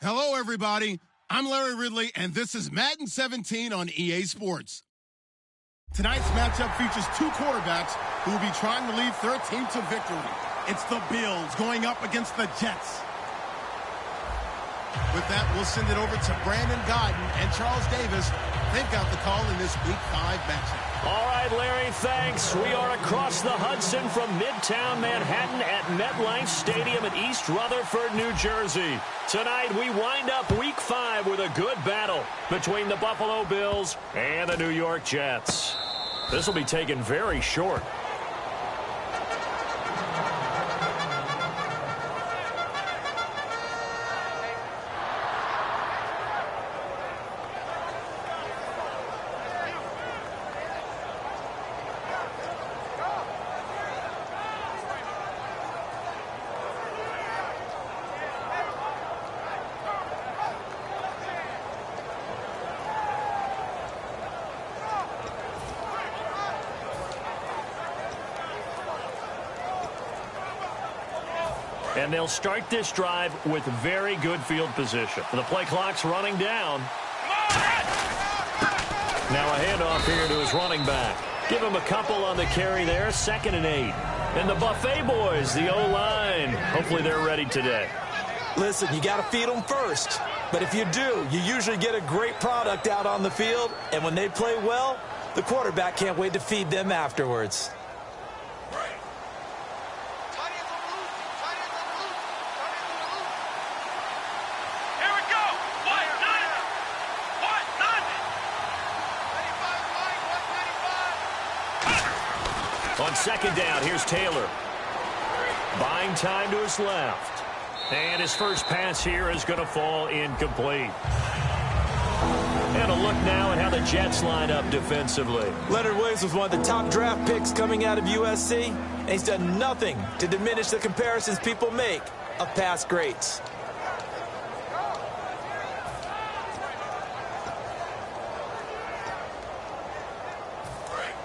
Hello, everybody. I'm Larry Ridley, and this is Madden 17 on EA Sports. Tonight's matchup features two quarterbacks who will be trying to lead their team to victory. It's the Bills going up against the Jets. With that, we'll send it over to Brandon Godden and Charles Davis. They've got the call in this Week 5 matchup. All right, Larry, thanks. We are across the Hudson from Midtown Manhattan at MetLife Stadium in East Rutherford, New Jersey. Tonight, we wind up Week 5 with a good battle between the Buffalo Bills and the New York Jets. This will be taken very short. And they'll start this drive with very good field position. The play clock's running down. Now a handoff here to his running back. Give him a couple on the carry there, 2nd and 8. And the Buffet boys, the O-line, hopefully they're ready today. Listen, you got to feed them first. But if you do, you usually get a great product out on the field. And when they play well, the quarterback can't wait to feed them afterwards. On 2nd down, here's Taylor. Buying time to his left. And his first pass here is going to fall incomplete. And a look now at how the Jets line up defensively. Leonard Williams was one of the top draft picks coming out of USC, and he's done nothing to diminish the comparisons people make of past greats.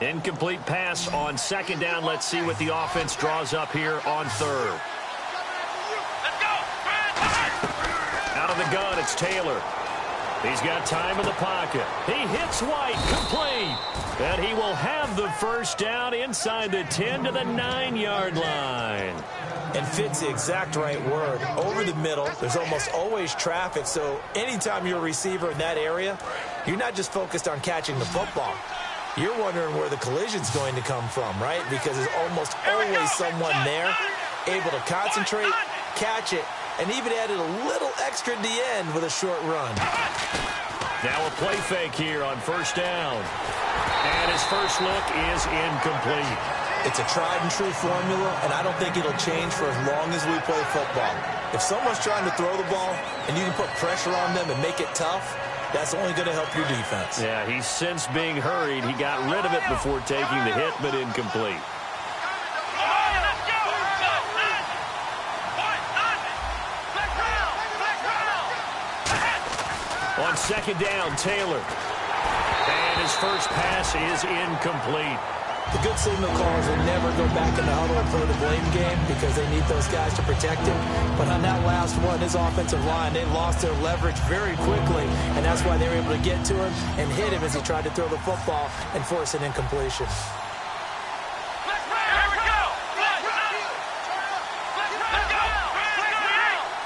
Incomplete pass on 2nd down. Let's see what the offense draws up here on 3rd. Out of the gun, it's Taylor. He's got time in the pocket. He hits White, complete. And he will have the first down inside the 10 to the 9-yard line. And fits the exact right word. Over the middle, there's almost always traffic, so anytime you're a receiver in that area, you're not just focused on catching the football. You're wondering where the collision's going to come from, right? Because there's almost always someone there able to concentrate, catch it, and even added a little extra at the end with a short run. Now a play fake here on 1st down. And his first look is incomplete. It's a tried-and-true formula, and I don't think it'll change for as long as we play football. If someone's trying to throw the ball and you can put pressure on them and make it tough, that's only going to help your defense. Yeah, he's since being hurried. He got rid of it before taking the hit, but incomplete. On 2nd down, Taylor. And his first pass is incomplete. The good signal callers will never go back in the huddle and play the blame game because they need those guys to protect him. But on that last one, his offensive line, they lost their leverage very quickly, and that's why they were able to get to him and hit him as he tried to throw the football and force an incompletion.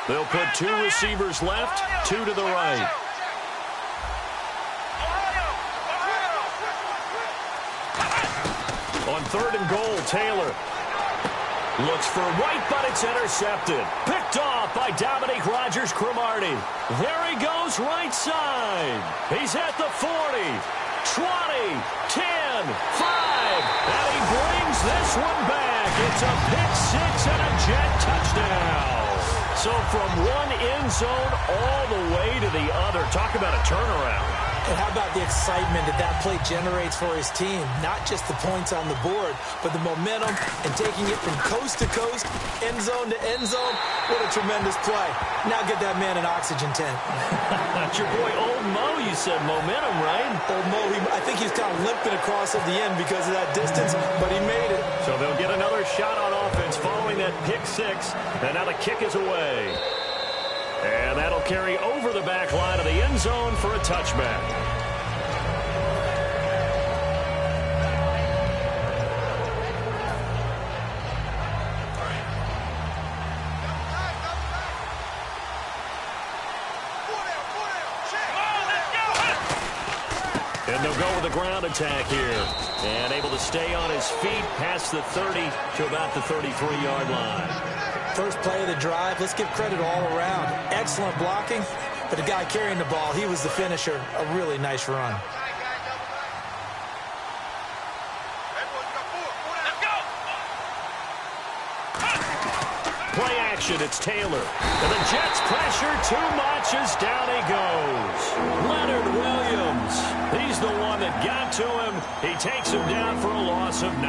They'll put 2 receivers left, 2 to the right. On 3rd and goal, Taylor looks for White, but it's intercepted. Picked off by Dominique Rodgers-Cromartie. There he goes, right side. He's at the 40, 20, 10, 5, and he brings this one back. It's a pick-6 and a Jet touchdown. So from one end zone all the way to the other. Talk about a turnaround. And how about the excitement that that play generates for his team? Not just the points on the board, but the momentum and taking it from coast to coast, end zone to end zone. What a tremendous play. Now get that man an oxygen tank. That's your boy Old Mo, you said. Momentum, right? Old Mo, I think he's kind of limping across at the end because of that distance, but he made it. So they'll get another shot on offense following that pick 6, and now the kick is away. And that'll carry over the back line of the end zone for a touchback. And they'll go with a ground attack here. And able to stay on his feet past the 30 to about the 33-yard line. First play of the drive, let's give credit all around. Excellent blocking, but the guy carrying the ball, he was the finisher. A really nice run. Play action, it's Taylor. And the Jets pressure too much as down he goes. Leonard Williams, he's the one that got to him. He takes him down for a loss of 9.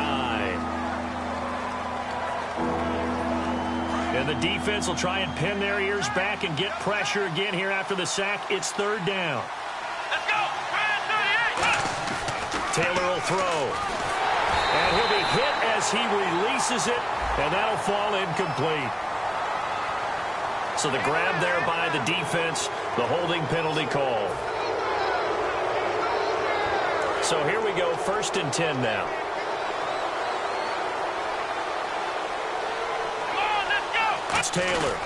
And the defense will try and pin their ears back and get pressure again here after the sack. It's 3rd down. Let's go. Taylor will throw. And he'll be hit as he releases it, and that'll fall incomplete. So the grab there by the defense, the holding penalty call. So here we go, 1st and 10 now. Come on, let's go. It's Taylor.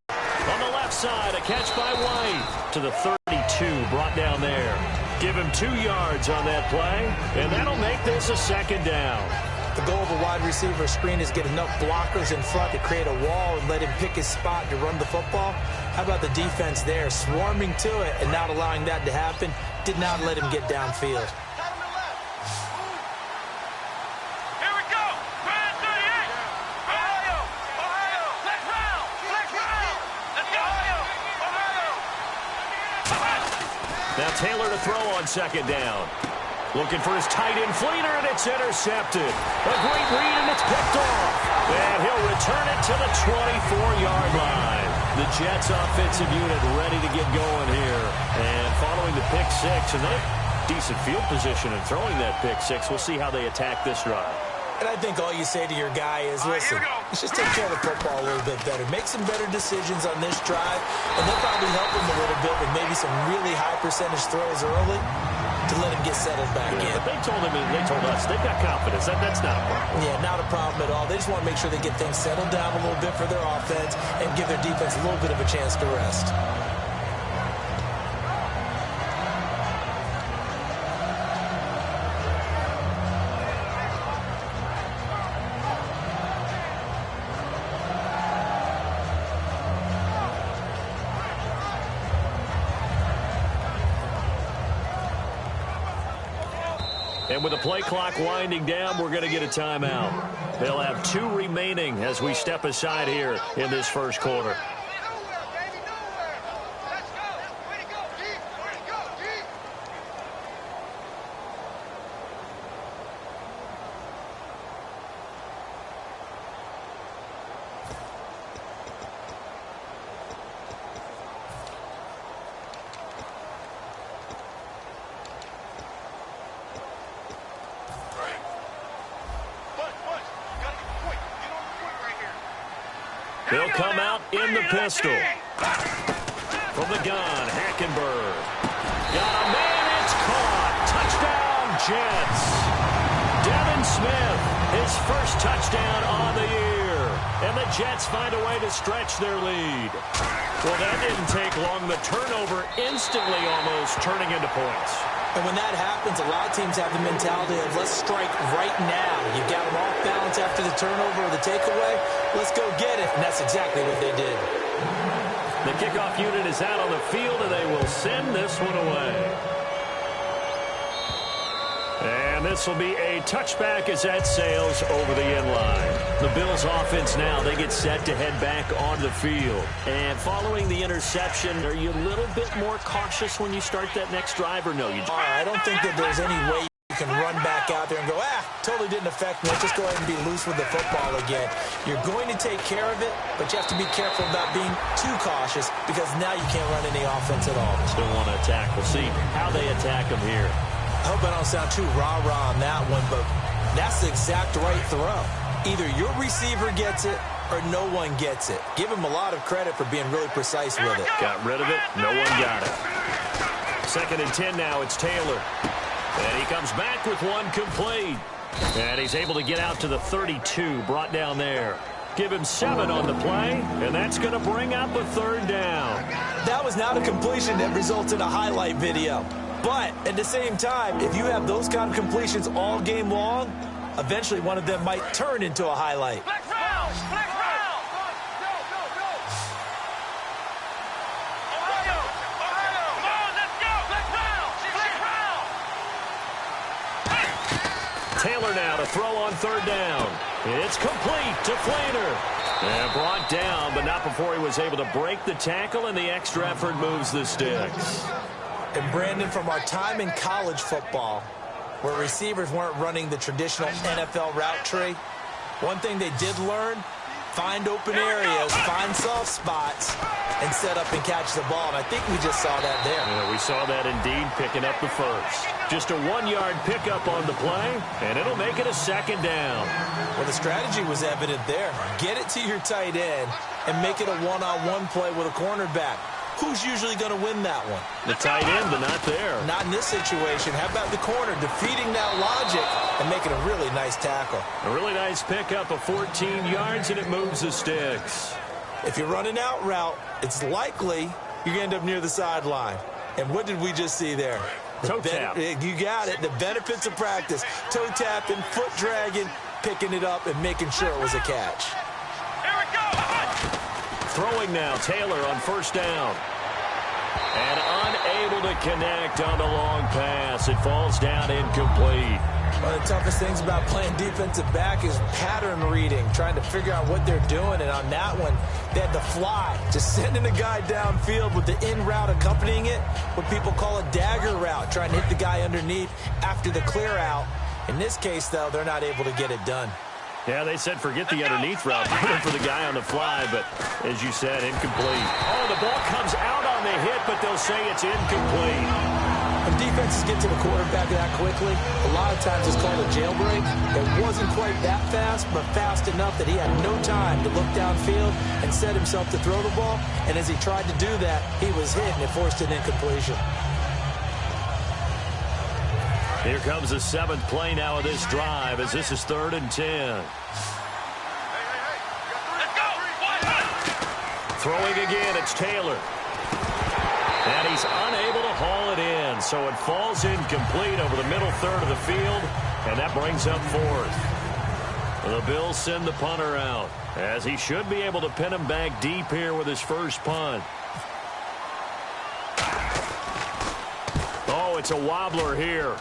On the left side, a catch by White to the 32, brought down there. Give him 2 yards on that play, and that'll make this a 2nd down. The goal of a wide receiver screen is get enough blockers in front to create a wall and let him pick his spot to run the football. How about the defense there, swarming to it and not allowing that to happen? Did not let him get downfield. Here we go. Grand 38. Ohio. Ohio. Flex round. Flex round. Let's go. Ohio. Now Taylor to throw on 2nd down. Looking for his tight end Fleener, and it's intercepted. A great read, and it's picked off. And he'll return it to the 24-yard line. The Jets offensive unit ready to get going here. And following the pick 6, and they have decent field position in throwing that pick 6. We'll see how they attack this drive. And I think all you say to your guy is, listen, let's just take care of the football a little bit better. Make some better decisions on this drive, and they'll probably help him a little bit with maybe some really high percentage throws early to let him get settled back in. But they told us, they've got confidence. That's not a problem. Yeah, not a problem at all. They just want to make sure they get things settled down a little bit for their offense and give their defense a little bit of a chance to rest. And with the play clock winding down, we're going to get a timeout. They'll have 2 remaining as we step aside here in this 1st quarter. They'll come out in the pistol. From the gun, Hackenberg. Got a man, it's caught. Touchdown, Jets. Devin Smith, his first touchdown on the year. And the Jets find a way to stretch their lead. Well, that didn't take long. The turnover instantly almost turning into points. And when that happens, a lot of teams have the mentality of let's strike right now. You got them off balance after the turnover or the takeaway. Let's go get it. And that's exactly what they did. The kickoff unit is out on the field, and they will send this one away. And this will be a touchback as that sails over the end line. The Bills offense now, they get set to head back on the field. And following the interception, are you a little bit more cautious when you start that next drive, or no? I don't think that there's any way you can run back out there and go, totally didn't affect me. Let's just go ahead and be loose with the football again. You're going to take care of it, but you have to be careful about being too cautious because now you can't run any offense at all. Still want to attack. We'll see how they attack them here. I hope I don't sound too rah-rah on that one, but that's the exact right throw. Either your receiver gets it or no one gets it. Give him a lot of credit for being really precise with it. Got rid of it. No one got it. 2nd and 10 now. It's Taylor. And he comes back with one complete. And he's able to get out to the 32, brought down there. Give him 7 on the play, and that's going to bring up a 3rd down. That was not a completion that results in a highlight video. But at the same time, if you have those kind of completions all game long, eventually one of them might turn into a highlight. Flex round! Flex round! Ohio! Ohio! Come on, let's go! Flex round! Flex round! Taylor now to throw on 3rd down. It's complete to Fleener. And brought down, but not before he was able to break the tackle, and the extra effort moves the sticks. And Brandon, from our time in college football, where receivers weren't running the traditional NFL route tree, one thing they did learn, find open areas, find soft spots, and set up and catch the ball. And I think we just saw that there. Yeah, we saw that indeed, picking up the first. Just a 1-yard pickup on the play, and it'll make it a 2nd down. Well, the strategy was evident there. Get it to your tight end and make it a one-on-one play with a cornerback. Who's usually going to win that one? The tight end, but not there. Not in this situation. How about the corner defeating that logic and making a really nice tackle? A really nice pickup of 14 yards, and it moves the sticks. If you're running out route, it's likely you're going to end up near the sideline. And what did we just see there? Toe tap. You got it. The benefits of practice. Toe tapping, foot dragging, picking it up, and making sure it was a catch. Here we go! Throwing now, Taylor on 1st down. And unable to connect on the long pass. It falls down incomplete. One of the toughest things about playing defensive back is pattern reading, trying to figure out what they're doing. And on that one, they had to fly, just sending a guy downfield with the in route accompanying it, what people call a dagger route, trying to hit the guy underneath after the clear out. In this case, though, they're not able to get it done. Yeah, they said forget the underneath route, going for the guy on the fly, but as you said, incomplete. Oh, the ball comes out on the hit, but they'll say it's incomplete. When defenses get to the quarterback that quickly, a lot of times it's called a jailbreak. It wasn't quite that fast, but fast enough that he had no time to look downfield and set himself to throw the ball. And as he tried to do that, he was hit, and it forced an incompletion. Here comes the 7th play now of this drive, as this is 3rd and 10. Let's go! Throwing again, it's Taylor. And he's unable to haul it in, so it falls incomplete over the middle 3rd of the field, and that brings up 4th. The Bills send the punter out, as he should be able to pin him back deep here with his first punt. Oh, it's a wobbler here.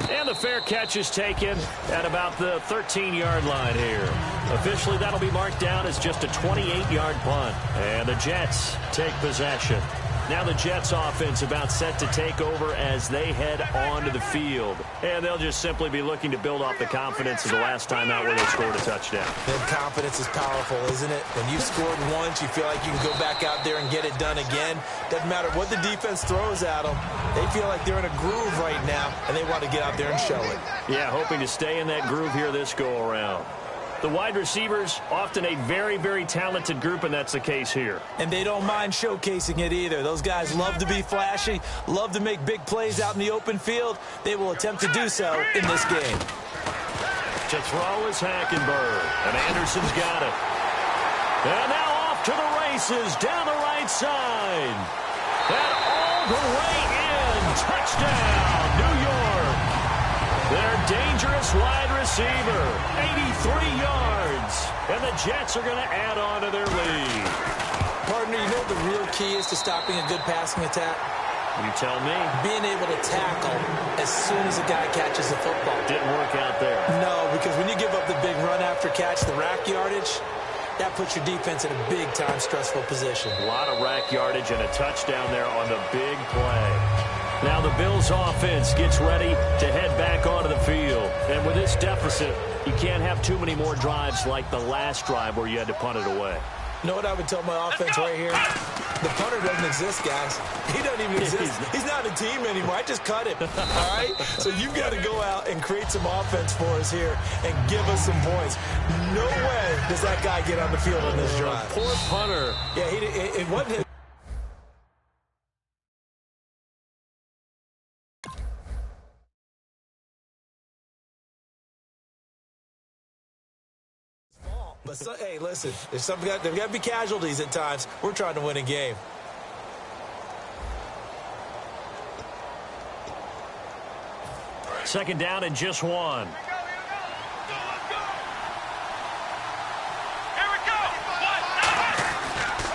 And the fair catch is taken at about the 13-yard line here. Officially, that'll be marked down as just a 28-yard punt. And the Jets take possession. Now the Jets offense about set to take over as they head onto the field. And they'll just simply be looking to build off the confidence of the last time out where they scored a touchdown. Then confidence is powerful, isn't it? When you've scored once, you feel like you can go back out there and get it done again. Doesn't matter what the defense throws at them. They feel like they're in a groove right now, and they want to get out there and show it. Yeah, hoping to stay in that groove here this go-around. The wide receivers, often a very, very talented group, and that's the case here. And they don't mind showcasing it either. Those guys love to be flashy, love to make big plays out in the open field. They will attempt to do so in this game. To throw is Hackenberg, and Anderson's got it. And now off to the races, down the right side. And all the way in. Touchdown, New York. Their dangerous wide receiver, 83 yards. And the Jets are going to add on to their lead. Partner, you know what the real key is to stopping a good passing attack? You tell me. Being able to tackle as soon as a guy catches the football. Didn't work out there. No, because when you give up the big run after catch, the rack yardage, that puts your defense in a big-time stressful position. A lot of rack yardage and a touchdown there on the big play. Now the Bills offense gets ready to head back onto the field. And with this deficit, you can't have too many more drives like the last drive where you had to punt it away. You know what I would tell my offense right here? The punter doesn't exist, guys. He doesn't even exist. He's not a team anymore. I just cut him, all right? So you've got to go out and create some offense for us here and give us some points. No way does that guy get on the field on this drive. Poor punter. Yeah, it wasn't his. But hey, listen, there's got to be casualties at times. We're trying to win a game. Second down and just one. Here we go.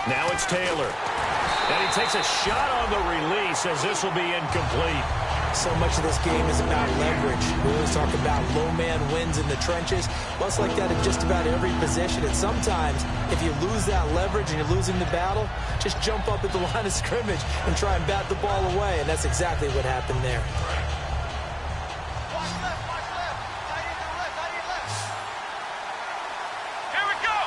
Now it's Taylor. And he takes a shot on the release as this will be incomplete. So much of this game is about leverage. We always talk about low man wins in the trenches. Well, it's like that in just about every position. And sometimes, if you lose that leverage and you're losing the battle, just jump up at the line of scrimmage and try and bat the ball away. And that's exactly what happened there. Here we go.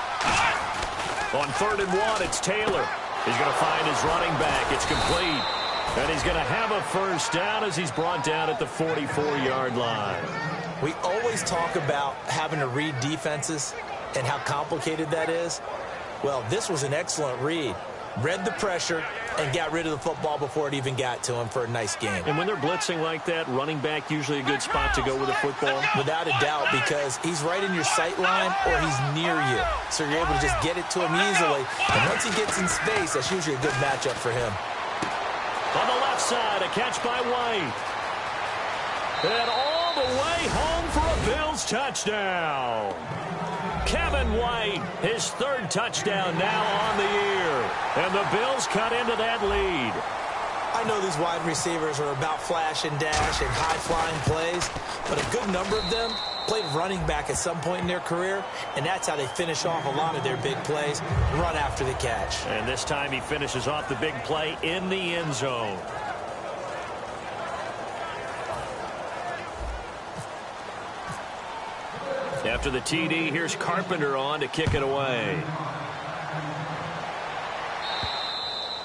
On 3rd and 1, it's Taylor. He's going to find his running back. It's complete. And he's going to have a first down as he's brought down at the 44-yard line. We always talk about having to read defenses and how complicated that is. Well, this was an excellent read. Read the pressure and got rid of the football before it even got to him for a nice game. And when they're blitzing like that, running back usually a good spot to go with a football? Without a doubt, because he's right in your sight line or he's near you. So you're able to just get it to him easily. And once he gets in space, that's usually a good matchup for him. On the left side, a catch by White. And all the way home for a Bills touchdown. Kevin White, his 3rd touchdown now on the year. And the Bills cut into that lead. I know these wide receivers are about flash and dash and high-flying plays, but a good number of them played running back at some point in their career, and that's how they finish off a lot of their big plays, run after the catch. And this time he finishes off the big play in the end zone. After the TD, here's Carpenter on to kick it away.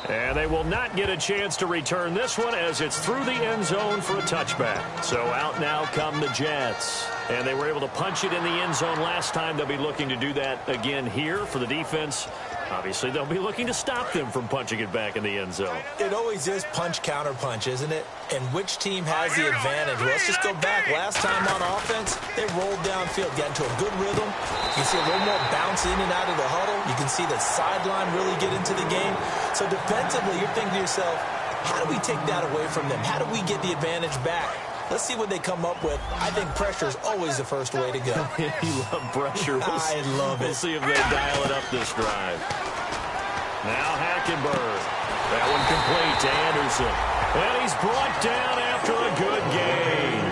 And they will not get a chance to return this one as it's through the end zone for a touchback. So out now come the Jets. And they were able to punch it in the end zone last time. They'll be looking to do that again here for the defense. Obviously, they'll be looking to stop them from punching it back in the end zone. It always is punch-counter-punch, isn't it? And which team has the advantage? Well, let's just go back. Last time on offense, they rolled downfield, got into a good rhythm. You can see a little more bounce in and out of the huddle. You can see the sideline really get into the game. So defensively, you're thinking to yourself, how do we take that away from them? How do we get the advantage back? Let's see what they come up with. I think pressure is always the first way to go. You love pressure. I love it. We'll see if they dial it up this drive. Now Hackenberg. That one complete to Anderson. And he's brought down after a good game.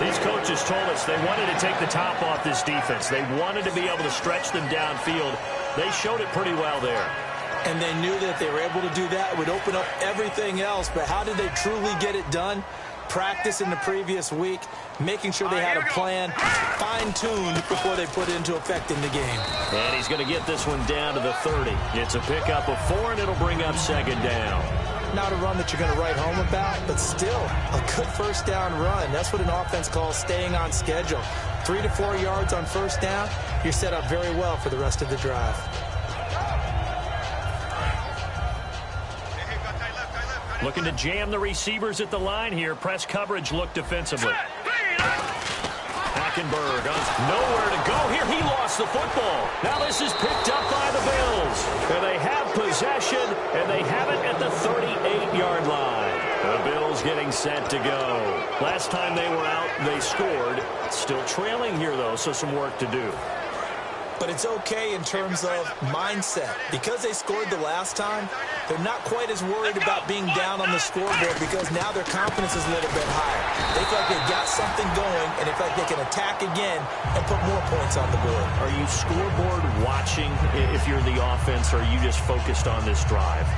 These coaches told us they wanted to take the top off this defense. They wanted to be able to stretch them downfield. They showed it pretty well there. And they knew that if they were able to do that, it would open up everything else. But how did they truly get it done? Practice in the previous week, making sure they had a plan, fine-tuned before they put it into effect in the game. And he's going to get this one down to the 30. It's a pickup of 4, and it'll bring up 2nd down. Not a run that you're going to write home about, but still a good first down run. That's what an offense calls staying on schedule. 3 to 4 yards on first down, you're set up very well for the rest of the drive. Looking to jam the receivers at the line here. Press coverage look defensively. Hackenberg nowhere to go here. He lost the football. Now this is picked up by the Bills. And they have possession, and they have it at the 38-yard line. The Bills getting set to go. Last time they were out, they scored. Still trailing here, though, so some work to do. But it's okay in terms of mindset. Because they scored the last time, they're not quite as worried about being down on the scoreboard because now their confidence is a little bit higher. They feel like they've got something going, and they feel like they can attack again and put more points on the board. Are you scoreboard watching if you're the offense, or are you just focused on this drive?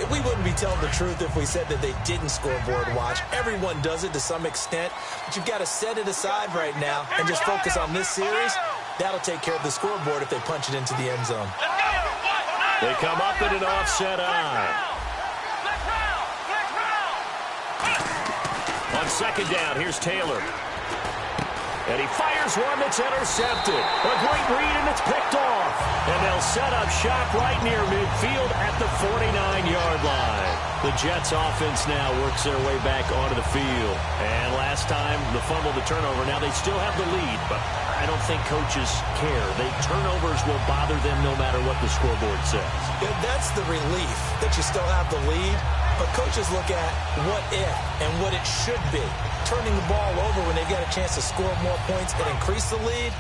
We wouldn't be telling the truth if we said that they didn't scoreboard watch. Everyone does it to some extent, but you've got to set it aside right now and just focus on this series. That'll take care of the scoreboard if they punch it into the end zone. They come up in an offset eye. On second down, here's Taylor. And he fires one that's intercepted. A great read, and it's picked off. And they'll set up shop right near midfield at the 49-yard line. The Jets offense now works their way back onto the field. And last time, the fumble, the turnover. Now they still have the lead, but I don't think coaches care. Turnovers will bother them no matter what the scoreboard says. Yeah, that's the relief that you still have the lead. But coaches look at what if and what it should be. Turning the ball over when they've got a chance to score more points and increase the lead,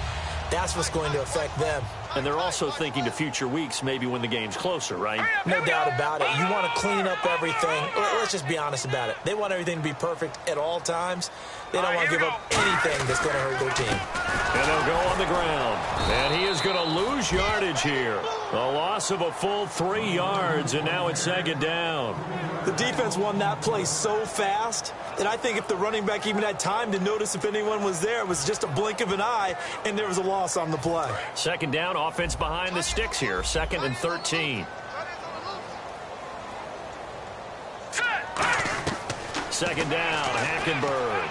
that's what's going to affect them. And they're also thinking to future weeks, maybe when the game's closer, right? No doubt about it. You want to clean up everything. Let's just be honest about it. They want everything to be perfect at all times. They don't want to give up anything that's going to hurt their team. And they'll go on the ground. And he is going to lose yardage here. A loss of a full 3 yards, and now it's second down. The defense won that play so fast that I think if the running back even had time to notice if anyone was there, it was just a blink of an eye, and there was a loss on the play. Second down, offense behind the sticks here. 2nd and 13. Second down, Hackenberg.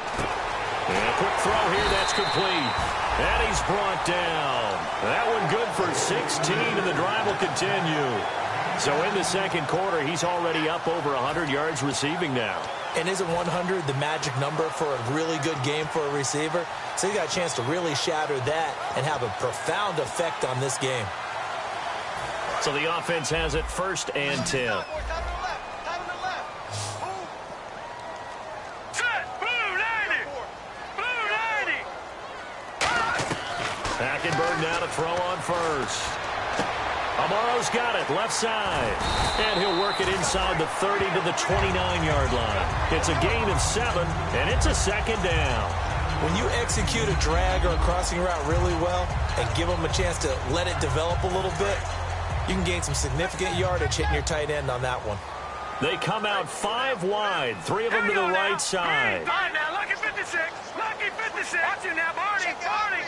And a quick throw here, that's complete. And he's brought down. That one good for 16, and the drive will continue. So in the second quarter, he's already up over 100 yards receiving now. And isn't 100 the magic number for a really good game for a receiver? So he got a chance to really shatter that and have a profound effect on this game. So the offense has it 1st and 10. Hackenberg now to throw on first. Amaro's got it, left side. And he'll work it inside the 30 to the 29-yard line. It's a gain of 7, and it's a second down. When you execute a drag or a crossing route really well and give them a chance to let it develop a little bit, you can gain some significant yardage hitting your tight end on that one. They come out 5 wide, 3 of them to the right side. Fine now, lucky 56. Lucky 56. Watch it now, Barney. Barney.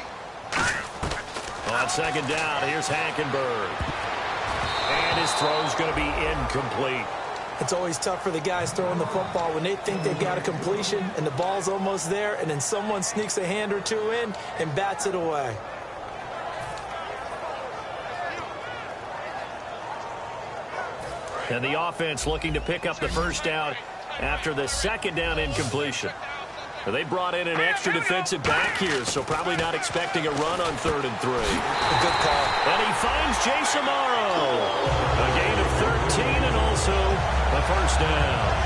On second down, here's Hackenberg. And his throw's going to be incomplete. It's always tough for the guys throwing the football when they think they've got a completion and the ball's almost there, and then someone sneaks a hand or two in and bats it away. And the offense looking to pick up the first down after the second down incompletion. They brought in an extra defensive back here, so probably not expecting a run on 3rd and 3. A good call. And he finds Jace Amaro. A gain of 13 and also a first down.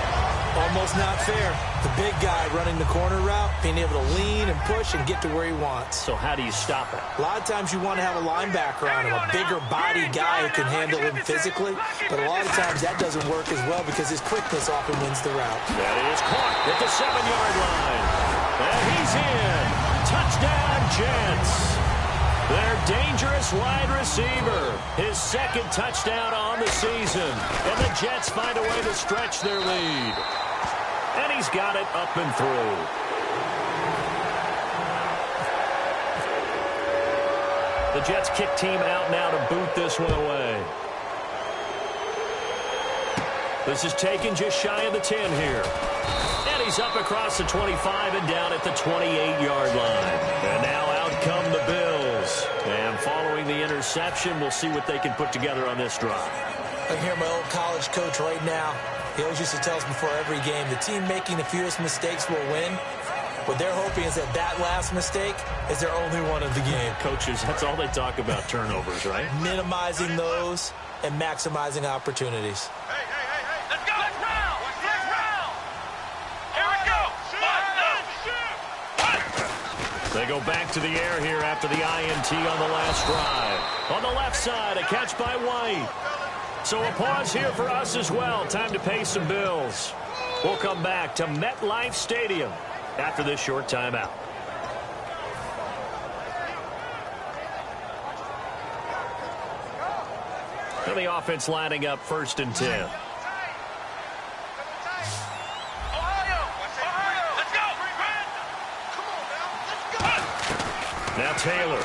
Almost not fair. The big guy running the corner route, being able to lean and push and get to where he wants. So how do you stop it? A lot of times you want to have a linebacker on him, a bigger body guy who can handle him physically. But a lot of times that doesn't work as well because his quickness often wins the route. That is caught at the 7-yard line. And he's in. Touchdown, Jets. Their dangerous wide receiver. His 2nd touchdown on the season. And the Jets find a way to stretch their lead. And he's got it up and through. The Jets kick team out now to boot this one away. This is taken just shy of the 10 here. And he's up across the 25 and down at the 28-yard line. And now out come the Bills. And following the interception, we'll see what they can put together on this drive. I hear my old college coach right now. He always used to tell us before every game, the team making the fewest mistakes will win. What they're hoping is that that last mistake is their only one of the game. Coaches, that's all they talk about, turnovers, right? Minimizing those and maximizing opportunities. Hey. Let's go. Let's round. Let's round. Here we go. They go back to the air here after the INT on the last drive. On the left side, a catch by White. So a pause here for us as well. Time to pay some bills. We'll come back to MetLife Stadium after this short timeout. And the offense lining up 1st and 10. Ohio. Let's go. Come on now. Let's go. Now Taylor.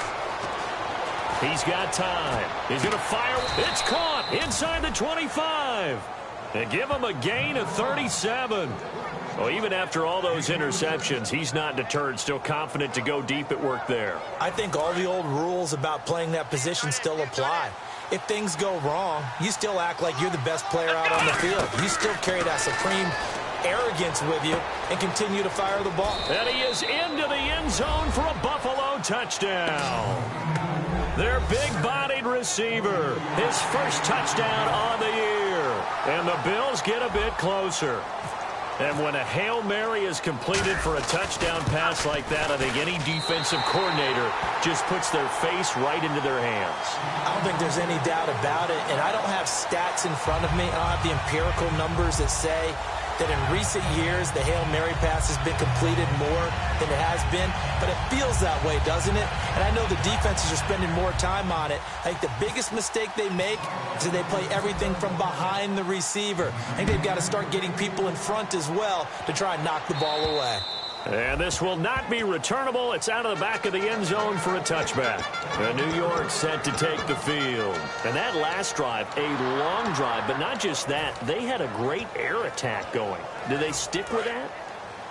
He's got time. He's going to fire. It's caught. inside the 25. And give him a gain of 37. Well, even after all those interceptions, he's not deterred, still confident to go deep at work there. I think all the old rules about playing that position still apply. If things go wrong, you still act like you're the best player out on the field. You still carry that supreme arrogance with you and continue to fire the ball. And he is into the end zone for a Buffalo touchdown. Their big-bodied receiver, his first touchdown on the year. And the Bills get a bit closer. And when a Hail Mary is completed for a touchdown pass like that, I think any defensive coordinator just puts their face right into their hands. I don't think there's any doubt about it, and I don't have stats in front of me. I don't have the empirical numbers that say that in recent years the Hail Mary pass has been completed more than it has been, but it feels that way, doesn't it? And I know the defenses are spending more time on it. I think the biggest mistake they make is that they play everything from behind the receiver. I think they've got to start getting people in front as well to try and knock the ball away. And this will not be returnable. It's out of the back of the end zone for a touchback. And New York set to take the field. And that last drive, a long drive, but not just that. They had a great air attack going. Do they stick with that?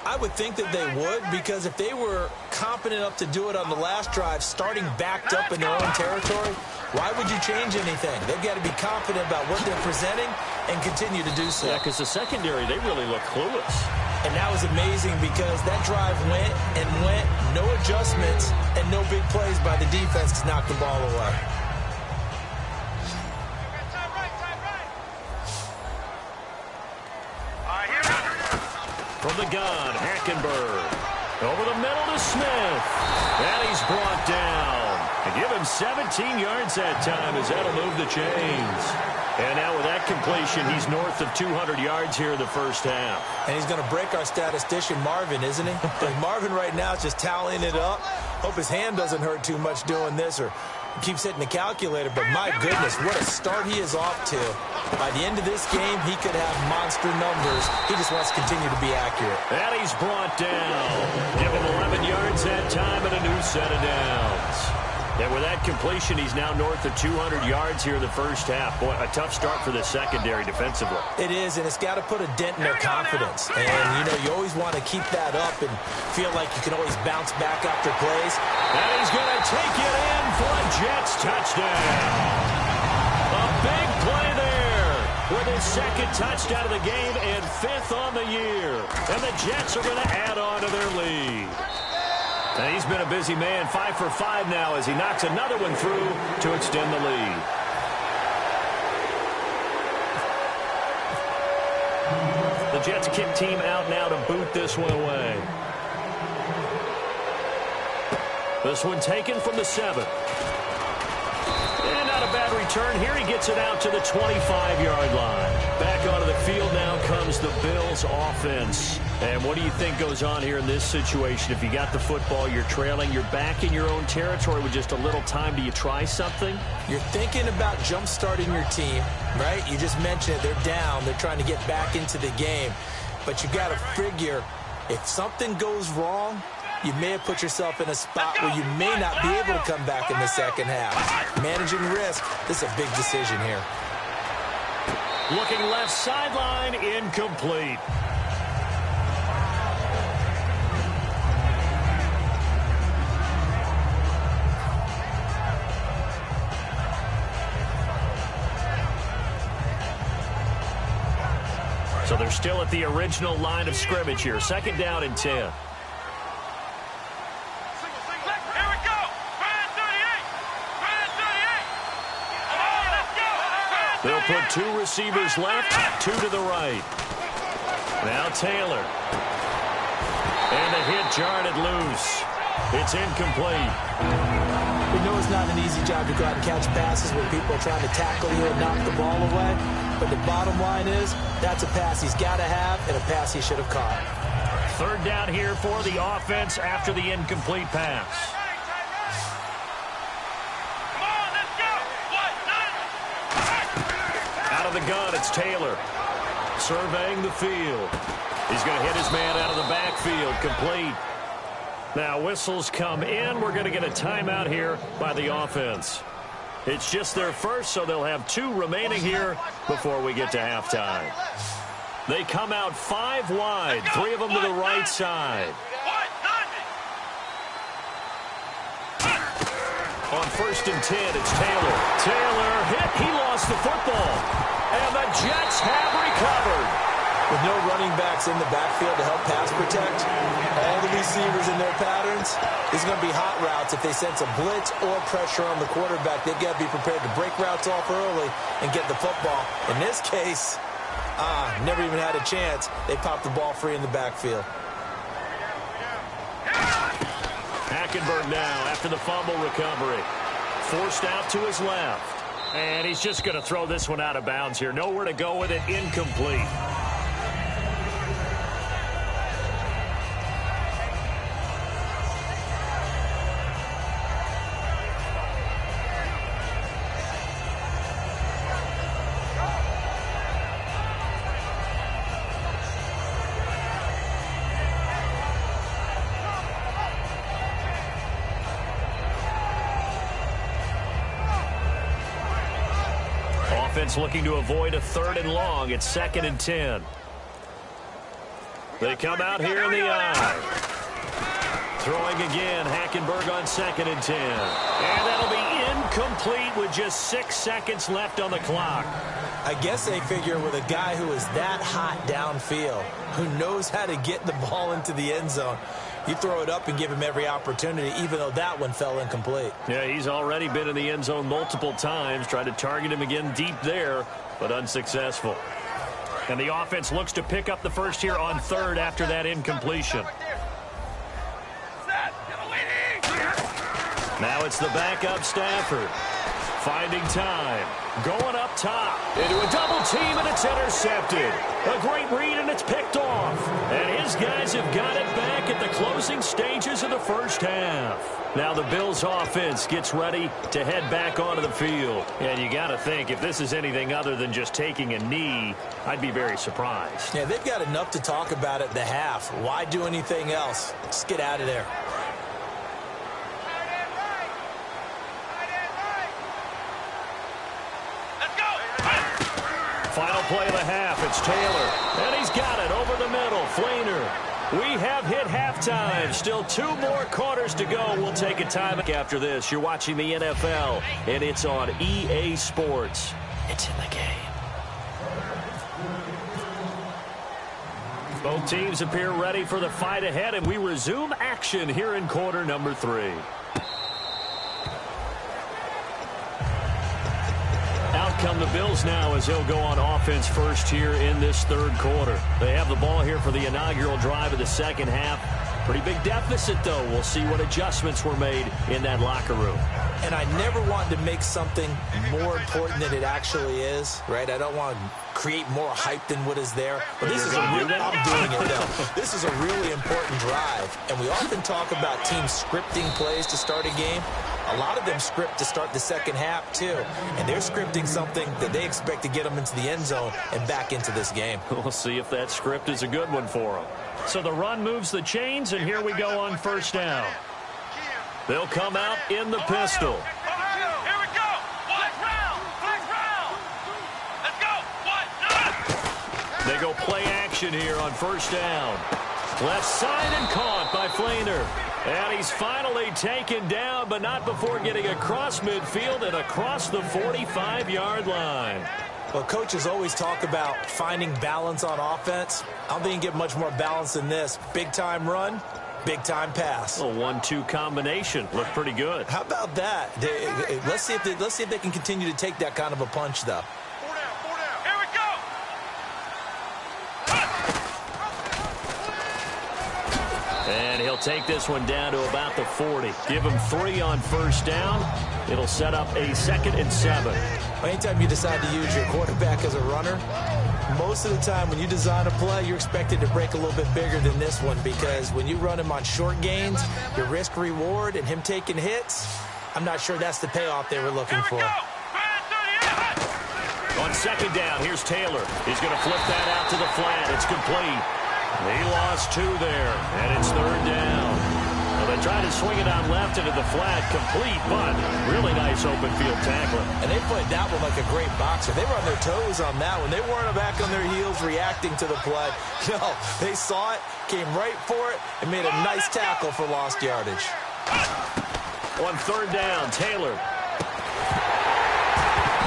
I would think that they would, because if they were confident enough to do it on the last drive, starting backed up in their own territory, why would you change anything? They've got to be confident about what they're presenting and continue to do so. Yeah, because the secondary, they really look clueless. And that was amazing because that drive went and went, no adjustments, and no big plays by the defense to knock the ball away. From the gun, Hackenberg. Over the middle to Smith. And he's brought down. And give him 17 yards that time as that'll move the chains. And now with that completion, he's north of 200 yards here in the first half. And he's going to break our statistician, Marvin, isn't he? Because Marvin right now is just tallying it up. Hope his hand doesn't hurt too much doing this or keeps hitting the calculator. But my goodness, what a start he is off to. By the end of this game, he could have monster numbers. He just wants to continue to be accurate. And he's brought down. Give him 11 yards that time and a new set of downs. And with that completion, he's now north of 200 yards here in the first half. Boy, a tough start for the secondary defensively. It is, and it's got to put a dent in their confidence. And, you know, you always want to keep that up and feel like you can always bounce back after plays. And he's going to take it in for a Jets touchdown. A big play there with his second touchdown of the game and fifth on the year. And the Jets are going to add on to their lead. And he's been a busy man, 5 for 5 now as he knocks another one through to extend the lead. The Jets kick team out now to boot this one away. This one taken from the 7. And not a bad return. Here he gets it out to the 25-yard line. Back onto the field now comes the Bills offense. And what do you think goes on here in this situation? If you got the football, you're trailing, you're back in your own territory with just a little time. Do you try something? You're thinking about jump-starting your team, right? You just mentioned it. They're down. They're trying to get back into the game. But you got to figure if something goes wrong, you may have put yourself in a spot where you may not be able to come back in the second half. Managing risk, this is a big decision here. Looking left sideline, incomplete. So they're still at the original line of scrimmage here. Second down and 10. They'll put 2 receivers left, 2 to the right. Now Taylor. And the hit jarred it loose. It's incomplete. We know it's not an easy job to go out and catch passes when people are trying to tackle you and knock the ball away. But the bottom line is, that's a pass he's got to have and a pass he should have caught. Third down here for the offense after the incomplete pass. Out of the gun, it's Taylor. Surveying the field. He's going to hit his man out of the backfield. Complete. Now whistles come in. We're going to get a timeout here by the offense. It's just their first, so they'll have 2 remaining here before we get to halftime. They come out 5 wide, 3 of them to the right side. On 1st and 10, it's Taylor. Taylor hit. He lost the football. And the Jets have recovered. With no running backs in the backfield to help pass protect, all the receivers in their patterns, it's going to be hot routes. If they sense a blitz or pressure on the quarterback, they've got to be prepared to break routes off early and get the football. In this case, never even had a chance. They popped the ball free in the backfield. Hackenberg now after the fumble recovery. Forced out to his left. And he's just going to throw this one out of bounds here. Nowhere to go with it. Incomplete. Offense looking to avoid a 3rd and long. It's 2nd and 10. They come out here in the I. Throwing again. Hackenberg on 2nd and 10. And that'll be incomplete with just 6 seconds left on the clock. I guess they figure with a guy who is that hot downfield, who knows how to get the ball into the end zone, you throw it up and give him every opportunity, even though that one fell incomplete. Yeah, he's already been in the end zone multiple times. Tried to target him again deep there, but unsuccessful. And the offense looks to pick up the first here on 3rd after that incompletion. Now it's the backup Stafford. Finding time. Going up top. Into a double team, and it's intercepted. A great read, and it's picked off. And his guys have got it back at the closing stages of the first half. Now the Bills offense gets ready to head back onto the field. And you got to think, if this is anything other than just taking a knee, I'd be very surprised. Yeah, they've got enough to talk about at the half. Why do anything else? Just get out of there. Final play of the half, it's Taylor. And he's got it over the middle. Flainer. We have hit halftime. Still 2 more quarters to go. We'll take a time after this. You're watching the NFL, and it's on EA Sports. It's in the game. Both teams appear ready for the fight ahead, and we resume action here in quarter number 3. Out come the Bills now as he'll go on offense first here in this 3rd quarter. They have the ball here for the inaugural drive of the 2nd half. Pretty big deficit, though. We'll see what adjustments were made in that locker room. And I never want to make something more important than it actually is, right? I don't want to create more hype than what is there. But this is I'm doing it, though. This is a really important drive. And we often talk about teams scripting plays to start a game. A lot of them script to start the 2nd half, too. And they're scripting something that they expect to get them into the end zone and back into this game. We'll see if that script is a good one for them. So the run moves the chains, and here we go on 1st down. They'll come out in the pistol. Here we go. Flex round. Let's go. They go play action here on 1st down. Left side and caught by Flainer. And he's finally taken down, but not before getting across midfield and across the 45-yard line. Well, coaches always talk about finding balance on offense. I don't think you can get much more balance than this. Big-time run, big-time pass. A 1-2 combination. Looked pretty good. How about that? Let's see if they can continue to take that kind of a punch, though. 4 down. Here we go. And he'll take this one down to about the 40. Give him 3 on 1st down. It'll set up a 2nd and 7. Anytime you decide to use your quarterback as a runner, most of the time when you design a play, you're expected to break a little bit bigger than this one, because when you run him on short gains, your risk reward and him taking hits, I'm not sure that's the payoff they were looking for. On 2nd down, here's Taylor. He's going to flip that out to the flat. It's complete. He lost 2 there, and it's 3rd down. Well, they try to swing it out left into the flat, complete, but really nice open field tackling. And they played that one like a great boxer. They were on their toes on that one. They weren't back on their heels reacting to the play. No, they saw it, came right for it, and made a nice tackle for lost yardage. On third down, Taylor.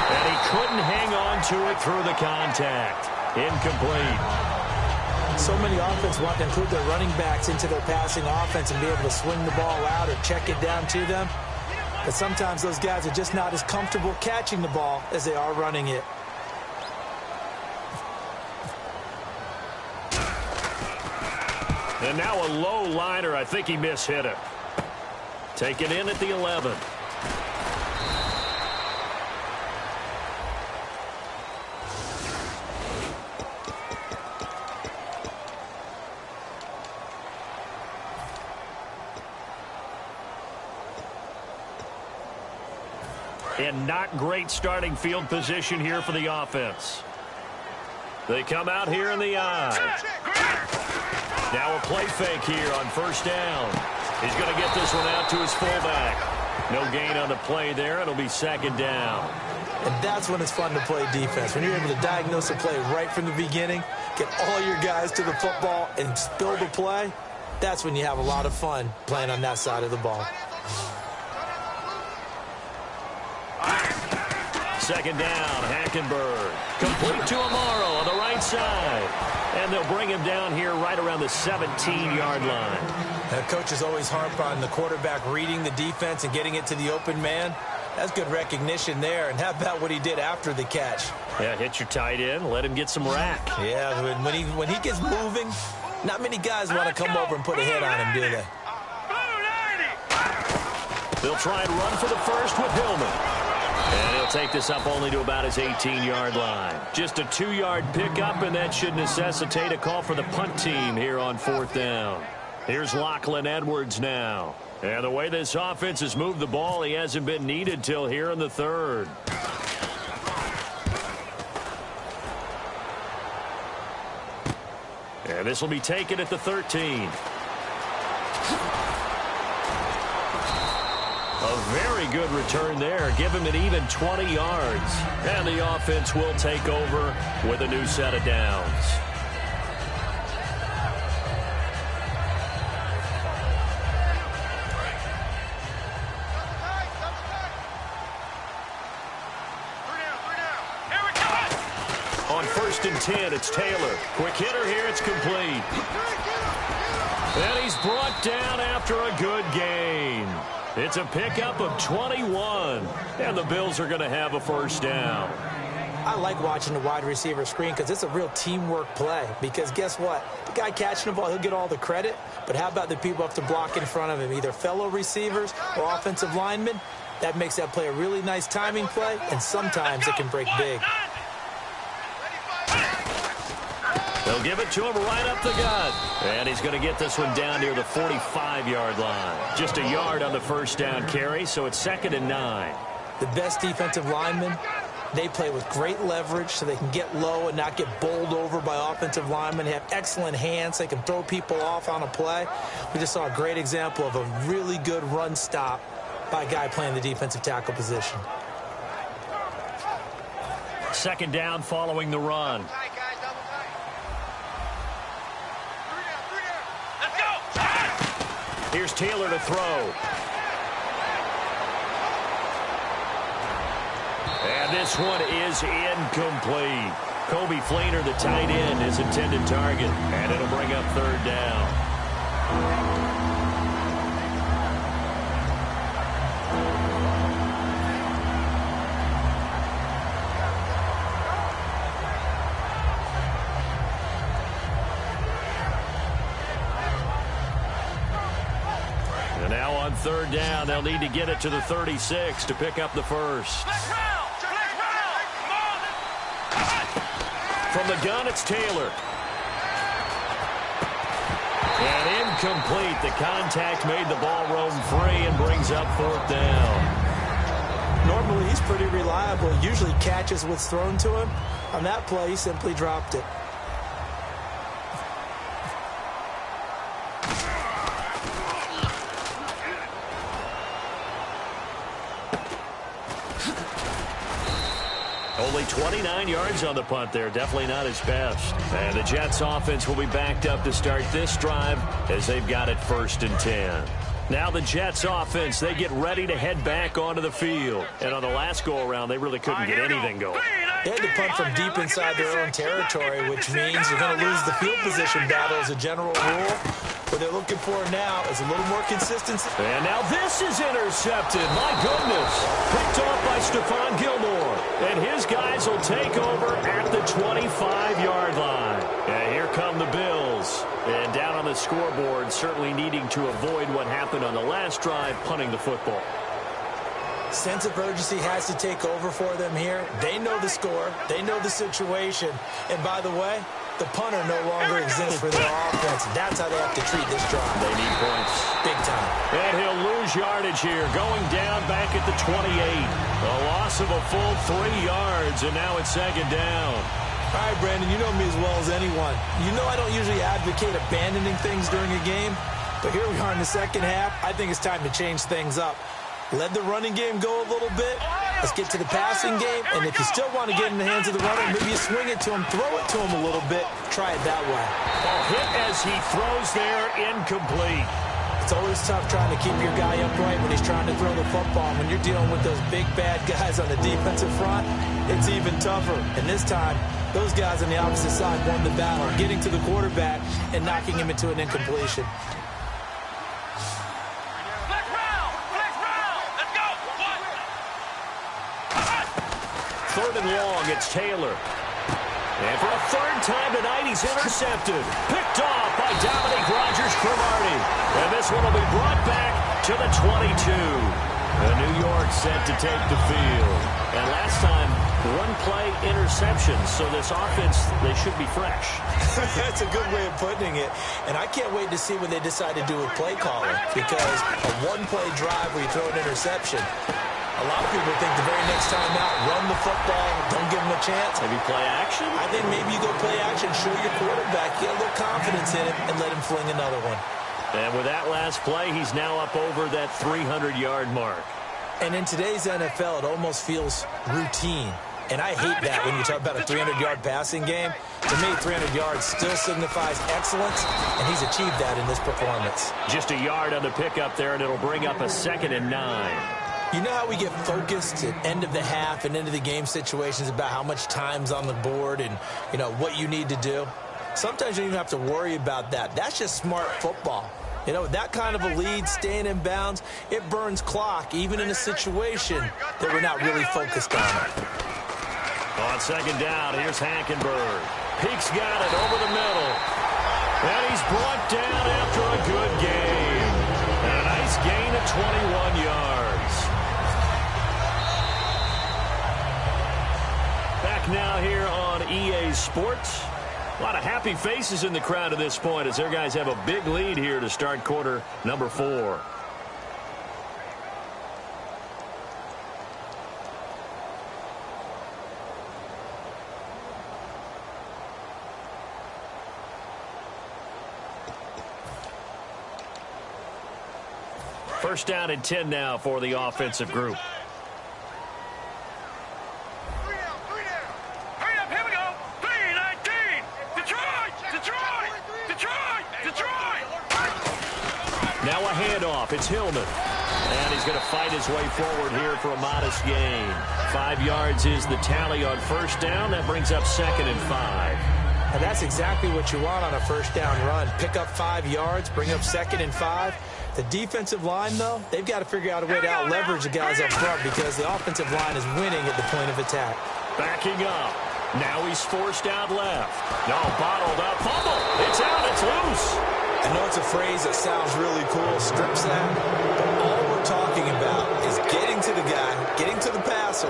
And he couldn't hang on to it through the contact. Incomplete. So many offenses want to include their running backs into their passing offense and be able to swing the ball out or check it down to them. But sometimes those guys are just not as comfortable catching the ball as they are running it. And now a low liner. I think he mishit it. Take it in at the 11. And not great starting field position here for the offense. They come out here in the eye. Now a play fake here on first down. He's going to get this one out to his fullback. No gain on the play there. It'll be second down. And that's when it's fun to play defense. When you're able to diagnose a play right from the beginning, get all your guys to the football and spill the play, that's when you have a lot of fun playing on that side of the ball. Second down, Hackenberg. Complete to Amaro on the right side. And they'll bring him down here right around the 17-yard line. The coaches always harp on the quarterback reading the defense and getting it to the open man. That's good recognition there. And how about what he did after the catch? Yeah, hit your tight end, let him get some rack. Yeah, when he gets moving, not many guys want to come over and put a hit on him, do they? They'll try and run for the first with Hillman. And he'll take this up only to about his 18-yard line. Just a 2-yard pickup, and that should necessitate a call for the punt team here on fourth down. Here's Lachlan Edwards now. And the way this offense has moved the ball, he hasn't been needed till here in the third. And this will be taken at the 13. A very good return there. Give him an even 20 yards. And the offense will take over with a new set of downs. On first and 10, it's Taylor. Quick hitter here, it's complete. And he's brought down after a good gain. It's a pickup of 21, and the Bills are going to have a first down. I like watching the wide receiver screen because it's a real teamwork play. Because guess what? The guy catching the ball, he'll get all the credit. But how about the people up to block in front of him, either fellow receivers or offensive linemen? That makes that play a really nice timing play, and sometimes it can break big. They'll give it to him right up the gut. And he's going to get this one down near the 45-yard line. Just a yard on the first down carry, so it's 2nd and 9. The best defensive linemen, they play with great leverage so they can get low and not get bowled over by offensive linemen. They have excellent hands. They can throw people off on a play. We just saw a great example of a really good run stop by a guy playing the defensive tackle position. Second down following the run. Here's Taylor to throw. And this one is incomplete. Kobe Fleener, the tight end, his intended target. And it'll bring up third down. Third down, they'll need to get it to the 36 to pick up the first. From the gun, it's Taylor. And incomplete. The contact made the ball roam free and brings up fourth down. Normally, he's pretty reliable. He usually catches what's thrown to him. On that play, he simply dropped it. Only 29 yards on the punt there. Definitely not his best. And the Jets offense will be backed up to start this drive as they've got it 1st and 10. Now the Jets offense, they get ready to head back onto the field. And on the last go-around, they really couldn't get anything going. They had to punt from deep inside their own territory, which means you're going to lose the field position battle as a general rule. What they're looking for now is a little more consistency. And now this is intercepted. My goodness. Picked off by Stephon Gilmore. And his guys will take over at the 25-yard line. And here come the Bills. And down on the scoreboard, certainly needing to avoid what happened on the last drive, punting the football. Sense of urgency has to take over for them here. They know the score. They know the situation. And by the way, the punter no longer exists for their offense. That's how they have to treat this drive. They need points. Big time. And he'll lose yardage here, going down back at the 28. A loss of a full 3 yards, and now it's 2nd down. All right, Brandon, you know me as well as anyone. You know I don't usually advocate abandoning things during a game, but here we are in the second half. I think it's time to change things up. Let the running game go a little bit. Let's get to the passing game, and if you still want to get in the hands of the runner, maybe you swing it to him, throw it to him a little bit. Try it that way. Hit as he throws there, incomplete. It's always tough trying to keep your guy upright when he's trying to throw the football. When you're dealing with those big, bad guys on the defensive front, it's even tougher. And this time, those guys on the opposite side won the battle, getting to the quarterback and knocking him into an incompletion. Flex round! Let's go! 3rd and long, it's Taylor. And for a 3rd time tonight, he's intercepted. Picked off by Dominique Rodgers-Cromartie. And this one will be brought back to the 22. And New York set to take the field. And last time, 1-play interception. So this offense, they should be fresh. That's a good way of putting it. And I can't wait to see what they decide to do with play calling. Because a 1-play drive where you throw an interception, a lot of people think the very next time out, run the football, don't give them a chance. Maybe play action? I think maybe you go play action, show your quarterback, get a little confidence in him, and let him fling another one. And with that last play, he's now up over that 300-yard mark. And in today's NFL, it almost feels routine. And I hate that when you talk about a 300-yard passing game. To me, 300 yards still signifies excellence, and he's achieved that in this performance. Just a yard on the pickup there, and it'll bring up a 2nd and 9. You know how we get focused at end of the half and end of the game situations about how much time's on the board and, you know, what you need to do? Sometimes you don't even have to worry about that. That's just smart football. You know, that kind of a lead, staying in bounds, it burns clock, even in a situation that we're not really focused on. On 2nd down, here's Hackenberg. Peek's got it over the middle. And he's brought down after a good game. And a nice gain of 21 yards. Back now here on EA Sports. A lot of happy faces in the crowd at this point as their guys have a big lead here to start quarter number 4. First down and 10 now for the offensive group. Now a handoff. It's Hillman. And he's going to fight his way forward here for a modest gain. 5 yards is the tally on first down. That brings up 2nd and 5. And that's exactly what you want on a first down run. Pick up 5 yards, bring up 2nd and 5. The defensive line, though, they've got to figure out a way to out-leverage the guys up front because the offensive line is winning at the point of attack. Backing up. Now he's forced out left. No, bottled up. Fumble. It's out. It's loose. I know it's a phrase that sounds really cool, strip sack, but all we're talking about is getting to the guy, getting to the passer,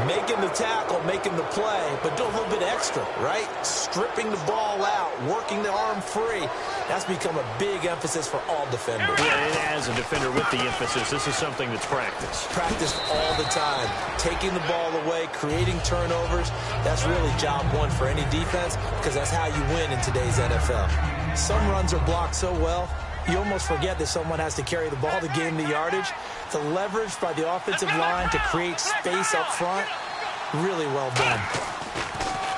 making the tackle, making the play, but do a little bit extra, right? Stripping the ball out, working the arm free. That's become a big emphasis for all defenders. Yeah, and as a defender with the emphasis, this is something that's practiced. Practiced all the time. Taking the ball away, creating turnovers, that's really job one for any defense because that's how you win in today's NFL. Some runs are blocked so well, you almost forget that someone has to carry the ball to gain the yardage. The leverage by the offensive line to create space up front, Really well done.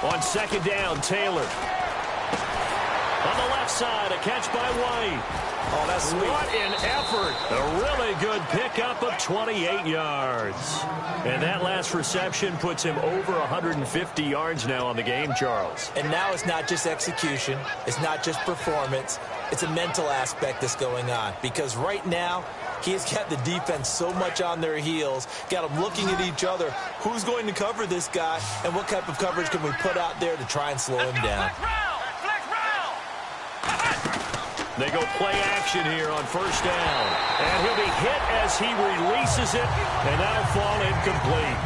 On second down, Taylor. On the left side, a catch by White. Oh, that's sweet. What an effort. A really good pickup of 28 yards. And that last reception puts him over 150 yards now on the game, Charles. And now it's not just execution. It's not just performance. It's a mental aspect that's going on. Because right now, he has got the defense so much on their heels, got them looking at each other. Who's going to cover this guy, and what type of coverage can we put out there to try and slow him down? They go play action here on first down. And he'll be hit as he releases it, and that'll fall incomplete.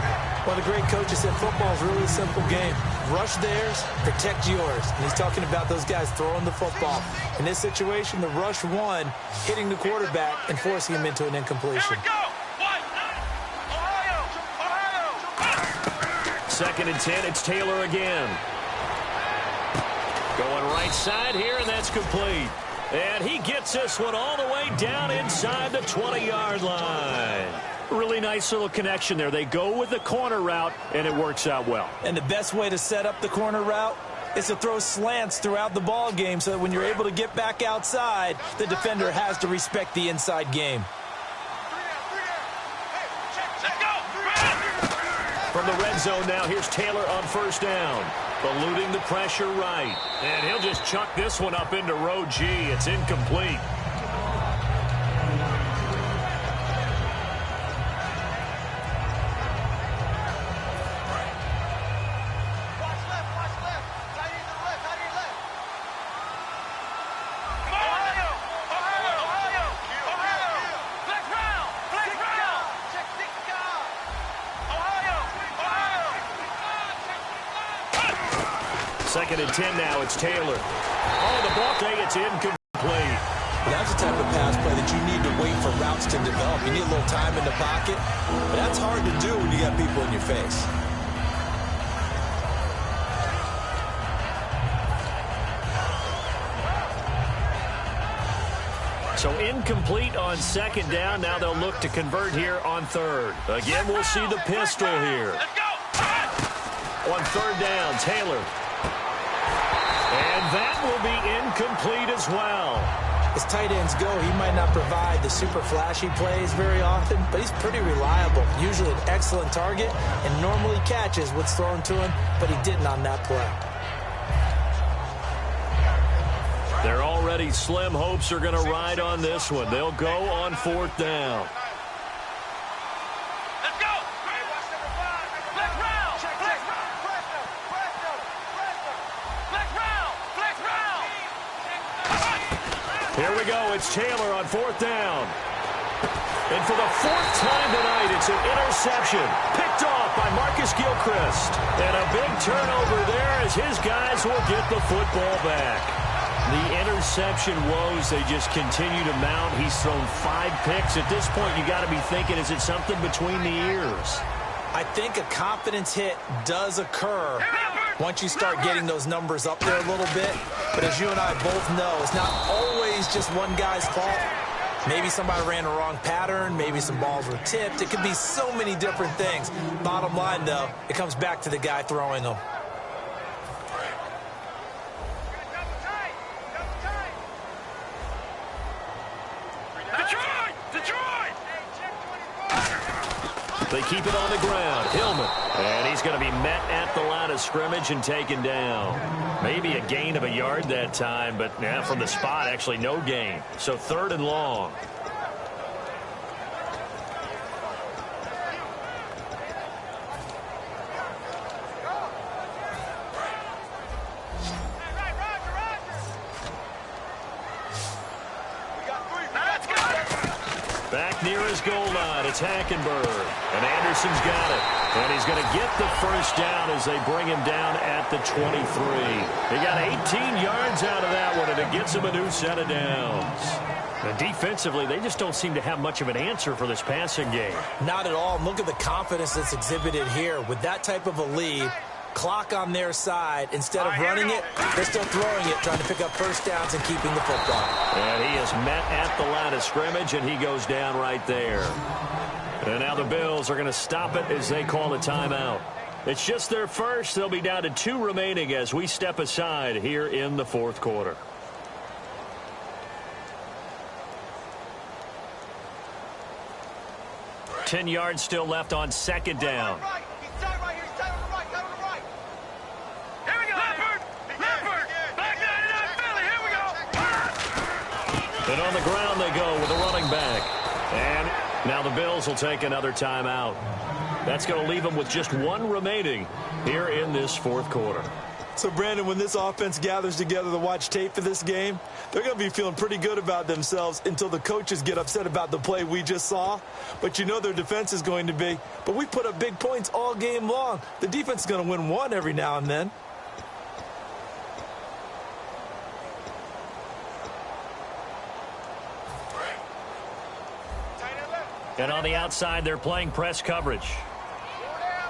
Well, the great coach has said football is really a simple game. Rush theirs, protect yours. And he's talking about those guys throwing the football. In this situation, the rush one, hitting the quarterback and forcing him into an incompletion. Second and 10, it's Taylor again. Going right side here, and that's complete. And he gets this one all the way down inside the 20-yard line. Really nice little connection there. They go with the corner route, and it works out well. And the best way to set up the corner route is to throw slants throughout the ball game so that when you're able to get back outside, the defender has to respect the inside game. From the red zone now, here's Taylor on first down. Eluding the pressure right. And he'll just chuck this one up into row G. It's incomplete. Second and 10 now, it's Taylor. Oh, the ball day, it's incomplete. That's the type of pass play that you need to wait for routes to develop. You need a little time in the pocket, but that's hard to do when you got people in your face. So incomplete on second down. Now they'll look to convert here on third. Again, we'll see the pistol here. On third down, Taylor. And that will be incomplete as well. As tight ends go, he might not provide the super flashy plays very often, but he's pretty reliable. Usually an excellent target and normally catches what's thrown to him, but he didn't on that play. Their already slim hopes are going to ride on this one. They'll go on fourth down. Here we go. It's Taylor on fourth down. And for the fourth time tonight, it's an interception. Picked off by Marcus Gilchrist. And a big turnover there as his guys will get the football back. The interception woes, they just continue to mount. He's thrown 5 picks. At this point, you got to be thinking, is it something between the ears? I think a confidence hit does occur once you start getting those numbers up there a little bit. But as you and I both know, it's not always just one guy's fault. Maybe somebody ran a wrong pattern. Maybe some balls were tipped. It could be so many different things. Bottom line, though, it comes back to the guy throwing them. They keep it on the ground. Hillman. And he's going to be met at the line of scrimmage and taken down. Maybe a gain of a yard that time, but now from the spot, actually no gain. So third and long. Back near his goal line, it's Hackenberg. And Anderson's got it. And he's going to get the first down as they bring him down at the 23. He got 18 yards out of that one, and it gets him a new set of downs. And defensively, they just don't seem to have much of an answer for this passing game. Not at all. And look at the confidence that's exhibited here. With that type of a lead, clock on their side, instead of running it, they're still throwing it, trying to pick up first downs and keeping the football. And he is met at the line of scrimmage, and he goes down right there. And now the Bills are going to stop it as they call a timeout. It's just their first. They'll be down to 2 remaining as we step aside here in the fourth quarter. Ten yards still left on second down. And on the ground they go with a running back. And now the Bills will take another timeout. That's going to leave them with just 1 remaining here in this fourth quarter. So, Brandon, when this offense gathers together to watch tape for this game, they're going to be feeling pretty good about themselves until the coaches get upset about the play we just saw. But you know their defense is going to be. But we put up big points all game long. The defense is going to win one every now and then. And on the outside, they're playing press coverage.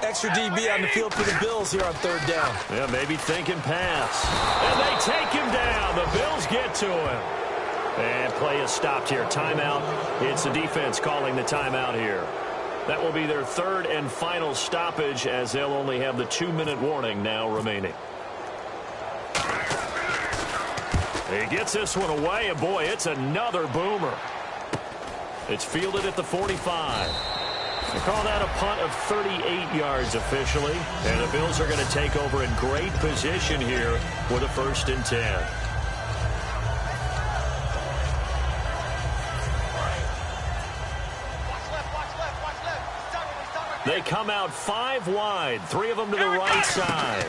Extra DB on the field for the Bills here on third down. Yeah, maybe thinking pass. And they take him down. The Bills get to him. And play is stopped here. Timeout. It's the defense calling the timeout here. That will be their third and final stoppage as they'll only have the 2-minute warning now remaining. He gets this one away, and boy, it's another boomer. It's fielded at the 45. They call that a punt of 38 yards officially. And the Bills are going to take over in great position here with a 1st and 10. They come out 5 wide, 3 of them to the right side.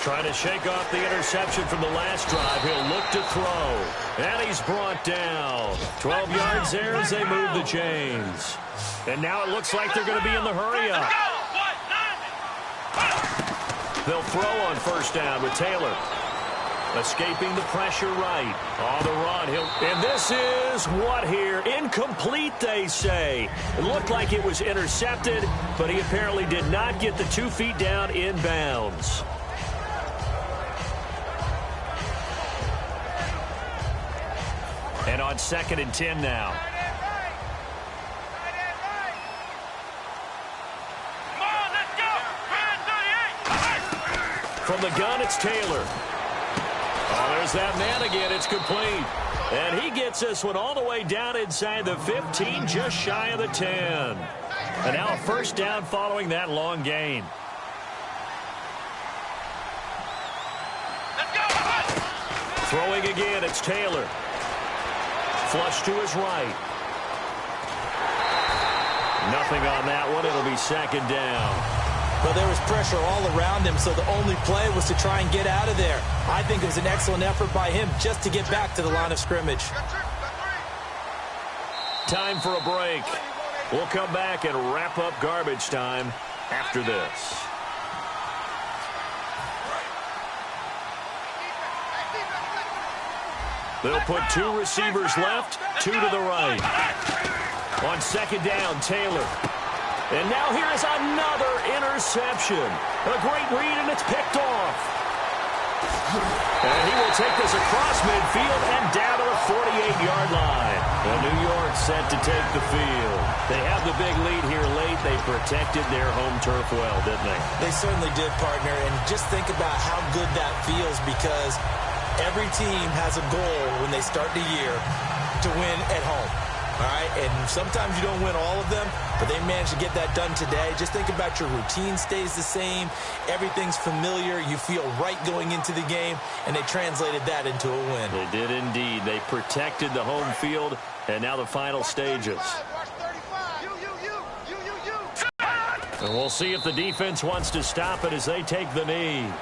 Trying to shake off the interception from the last drive. He'll look to throw. And he's brought down. 12 yards there as they move the chains. And now it looks like they're going to be in the hurry-up. They'll throw on 1st down with Taylor. Escaping the pressure right. On the run. And this is what here? Incomplete, they say. It looked like it was intercepted, but he apparently did not get the 2 feet down in bounds. And on 2nd and 10 now. From the gun, it's Taylor. Oh, there's that man again. It's complete. And he gets this one all the way down inside the 15, just shy of the 10. And now a 1st down following that long gain. Throwing again, it's Taylor. Flush to his right. Nothing on that one. It'll be 2nd down. But there was pressure all around him, so the only play was to try and get out of there. I think it was an excellent effort by him just to get back to the line of scrimmage. Time for a break. We'll come back and wrap up garbage time after this. They'll put 2 receivers left, 2 to the right. On 2nd down, Taylor. And now here is another interception. A great read, and it's picked off. And he will take this across midfield and down to the 48-yard line. And New York set to take the field. They have the big lead here late. They protected their home turf well, didn't they? They certainly did, partner. And just think about how good that feels, because every team has a goal when they start the year to win at home. All right, and sometimes you don't win all of them, but they managed to get that done today. Just think about your routine stays the same. Everything's familiar. You feel right going into the game, and they translated that into a win. They did indeed. They protected the home field, and now the final stages. And we'll see if the defense wants to stop it as they take the knee.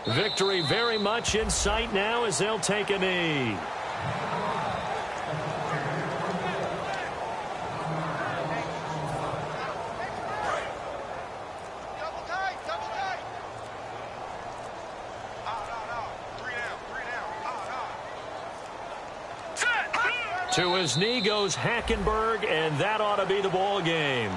Victory very much in sight now as they'll take a knee. To his knee goes Hackenberg, and that ought to be the ball game.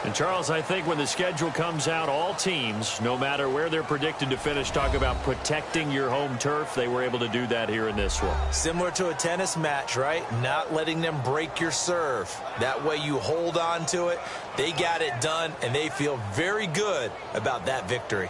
And Charles, I think when the schedule comes out, all teams, no matter where they're predicted to finish, talk about protecting your home turf. They were able to do that here in this one. Similar to a tennis match, right? Not letting them break your serve. That way you hold on to it. They got it done, and they feel very good about that victory.